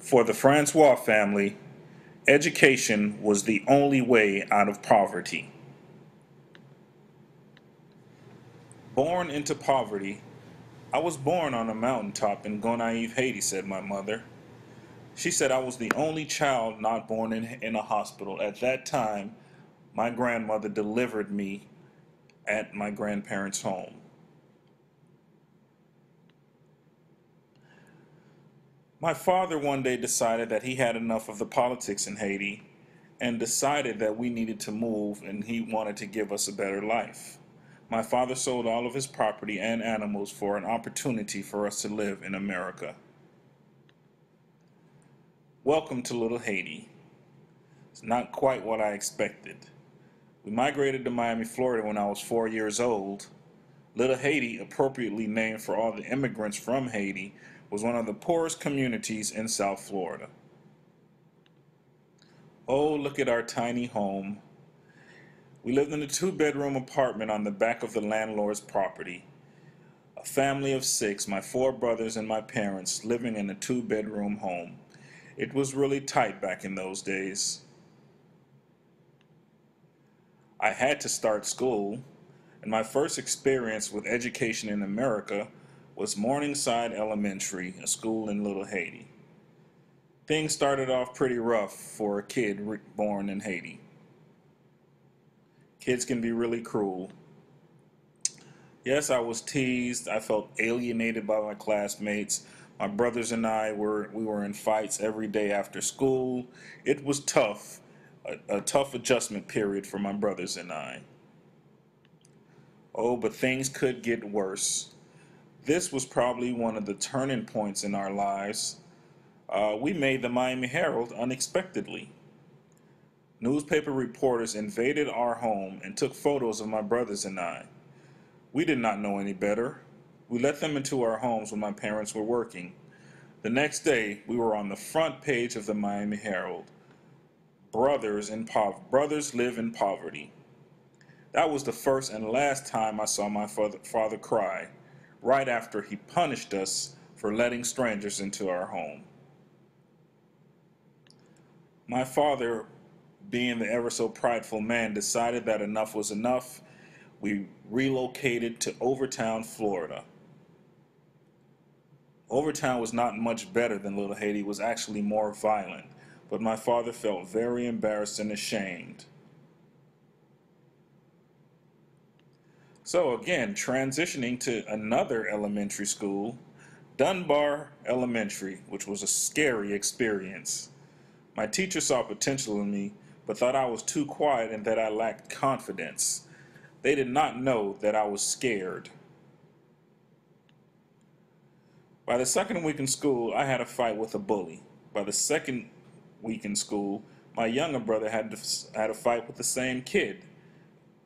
For the Francois family, education was the only way out of poverty. Born into poverty, I was born on a mountaintop in Gonaïve, Haiti, said my mother. She said I was the only child not born in a hospital. At that time, my grandmother delivered me at my grandparents' home. My father one day decided that he had enough of the politics in Haiti and decided that we needed to move and he wanted to give us a better life. My father sold all of his property and animals for an opportunity for us to live in America. Welcome to Little Haiti. It's not quite what I expected. We migrated to Miami, Florida when I was 4 years old. Little Haiti, appropriately named for all the immigrants from Haiti, was one of the poorest communities in South Florida. Oh, look at our tiny home. We lived in a two-bedroom apartment on the back of the landlord's property. A family of six, my four brothers and my parents, living in a two-bedroom home. It was really tight back in those days. I had to start school, and my first experience with education in America was Morningside Elementary, a school in Little Haiti. Things started off pretty rough for a kid born in Haiti. Kids can be really cruel. Yes, I was teased. I felt alienated by my classmates. My brothers and we were in fights every day after school. It was tough, a tough adjustment period for my brothers and I. Oh, but things could get worse. This was probably one of the turning points in our lives. We made the Miami Herald unexpectedly. Newspaper reporters invaded our home and took photos of my brothers and I. We did not know any better. We let them into our homes when my parents were working. The next day, we were on the front page of the Miami Herald. Brothers live in poverty. That was the first and last time I saw my father cry, right after he punished us for letting strangers into our home. My father, being the ever so prideful man, decided that enough was enough. We relocated to Overtown, Florida. Overtown was not much better than Little Haiti, it was actually more violent, but my father felt very embarrassed and ashamed. So again, transitioning to another elementary school, Dunbar Elementary, which was a scary experience. My teacher saw potential in me, but thought I was too quiet and that I lacked confidence. They did not know that I was scared. By the second week in school, I had a fight with a bully. By the second week in school, my younger brother had a fight with the same kid.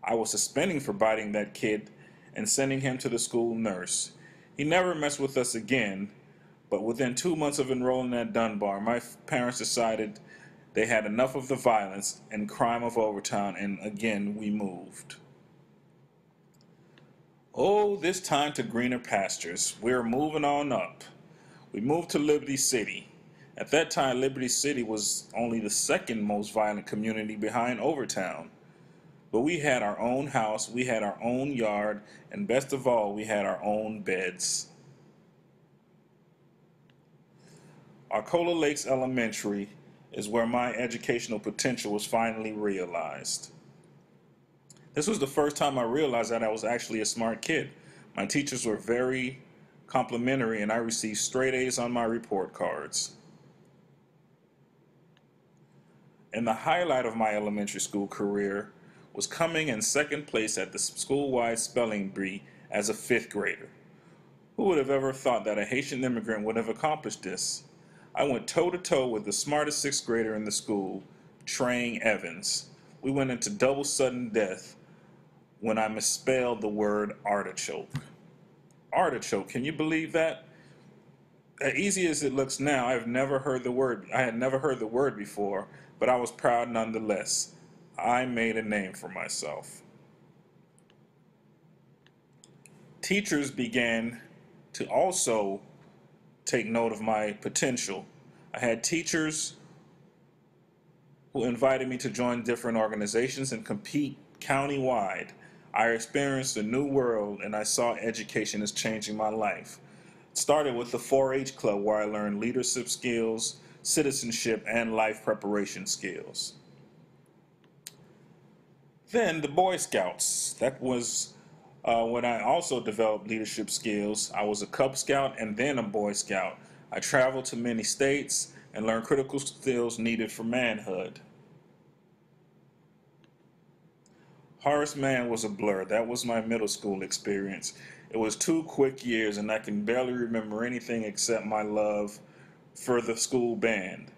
I was suspending for biting that kid and sending him to the school nurse. He never messed with us again, but within 2 months of enrolling at Dunbar, my parents decided they had enough of the violence and crime of Overtown, and again we moved. Oh, this time to greener pastures. We're moving on up. We moved to Liberty City. At that time, Liberty City was only the second most violent community behind Overtown. But we had our own house, we had our own yard, and best of all, we had our own beds. Arcola Lakes Elementary is where my educational potential was finally realized. This was the first time I realized that I was actually a smart kid. My teachers were very complimentary and I received straight A's on my report cards. And the highlight of my elementary school career was coming in second place at the school-wide spelling bee as a fifth grader. Who would have ever thought that a Haitian immigrant would have accomplished this? I went toe-to-toe with the smartest sixth grader in the school, Trey Evans. We went into double sudden death when I misspelled the word artichoke. Artichoke, can you believe that? As easy as it looks now, I had never heard the word before, but I was proud nonetheless. I made a name for myself. Teachers began to also take note of my potential. I had teachers who invited me to join different organizations and compete countywide. I experienced a new world and I saw education as changing my life. It started with the 4-H club where I learned leadership skills, citizenship, and life preparation skills. Then the Boy Scouts. That was when I also developed leadership skills. I was a Cub Scout and then a Boy Scout. I traveled to many states and learned critical skills needed for manhood. Horace Mann was a blur. That was my middle school experience. It was 2 quick years, and I can barely remember anything except my love for the school band.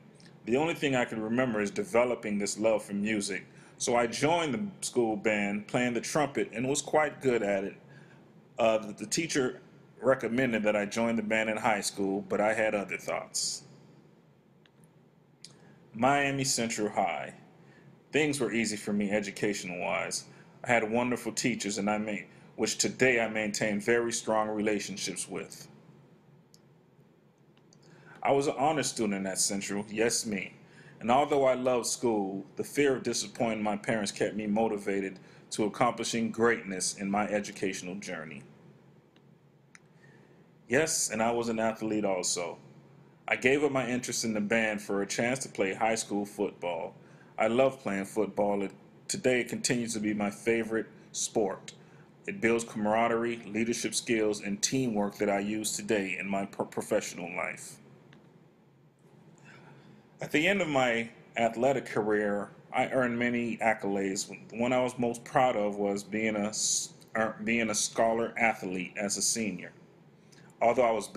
The only thing I can remember is developing this love for music. So I joined the school band playing the trumpet and was quite good at it. The teacher recommended that I join the band in high school, but I had other thoughts. Miami Central High. Things were easy for me educational wise. I had wonderful teachers which today I maintain very strong relationships with. I was an honor student at Central, yes me. And although I loved school, the fear of disappointing my parents kept me motivated to accomplishing greatness in my educational journey. Yes, and I was an athlete also. I gave up my interest in the band for a chance to play high school football. I love playing football. Today it continues to be my favorite sport. It builds camaraderie, leadership skills, and teamwork that I use today in my professional life. At the end of my athletic career, I earned many accolades. The one I was most proud of was being a scholar athlete as a senior. Although I was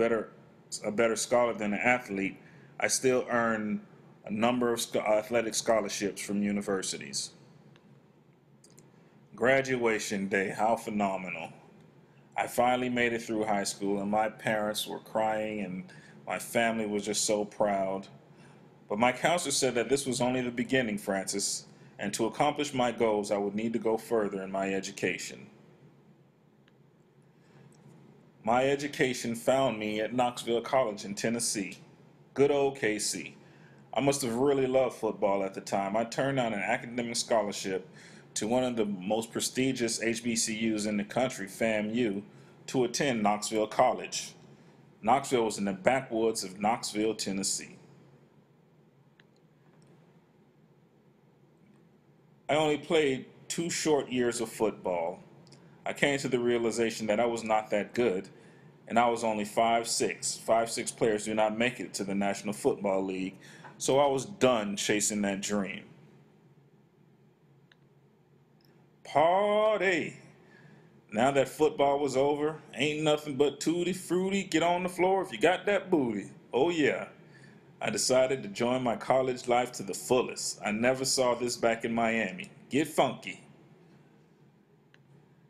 a better scholar than an athlete, I still earned a number of athletic scholarships from universities. Graduation day, how phenomenal. I finally made it through high school and my parents were crying and my family was just so proud. But my counselor said that this was only the beginning, Francis, and to accomplish my goals I would need to go further in my education. My education found me at Knoxville College in Tennessee. Good old KC. I must have really loved football at the time. I turned down an academic scholarship to one of the most prestigious HBCUs in the country, FAMU, to attend Knoxville College. Knoxville was in the backwoods of Knoxville, Tennessee. I only played 2 short years of football. I came to the realization that I was not that good, and I was only 5'6". 5'6" players do not make it to the National Football League, so I was done chasing that dream. Party! Now that football was over, ain't nothing but tutti frutti, get on the floor if you got that booty. Oh yeah. I decided to join my college life to the fullest. I never saw this back in Miami. Get funky.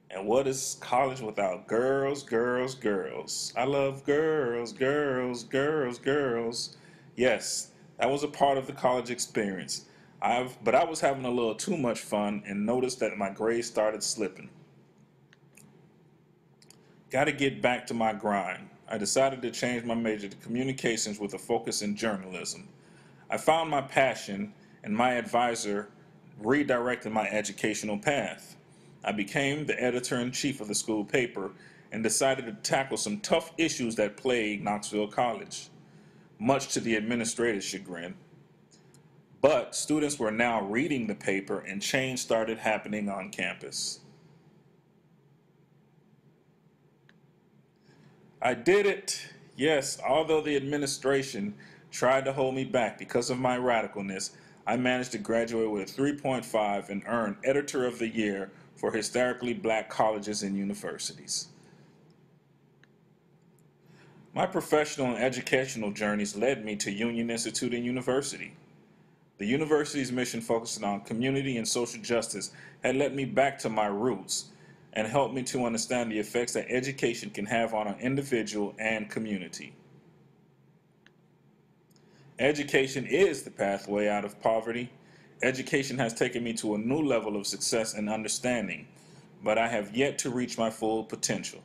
And what is college without girls, girls, girls? I love girls, girls, girls, girls. Yes, that was a part of the college experience. But I was having a little too much fun and noticed that my grades started slipping. Got to get back to my grind. I decided to change my major to communications with a focus in journalism. I found my passion, and my advisor redirected my educational path. I became the editor-in-chief of the school paper and decided to tackle some tough issues that plagued Knoxville College, much to the administrator's chagrin. But students were now reading the paper and change started happening on campus. I did it! Yes, although the administration tried to hold me back because of my radicalness, I managed to graduate with a 3.5 and earn Editor of the Year for historically black colleges and universities. My professional and educational journeys led me to Union Institute and University. The university's mission focusing on community and social justice had led me back to my roots and helped me to understand the effects that education can have on an individual and community. Education is the pathway out of poverty. Education has taken me to a new level of success and understanding, but I have yet to reach my full potential.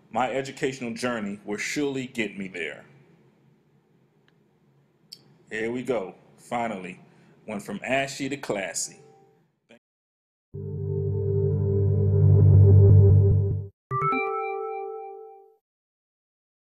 My educational journey will surely get me there. Here we go. Finally. Went from ashy to classy.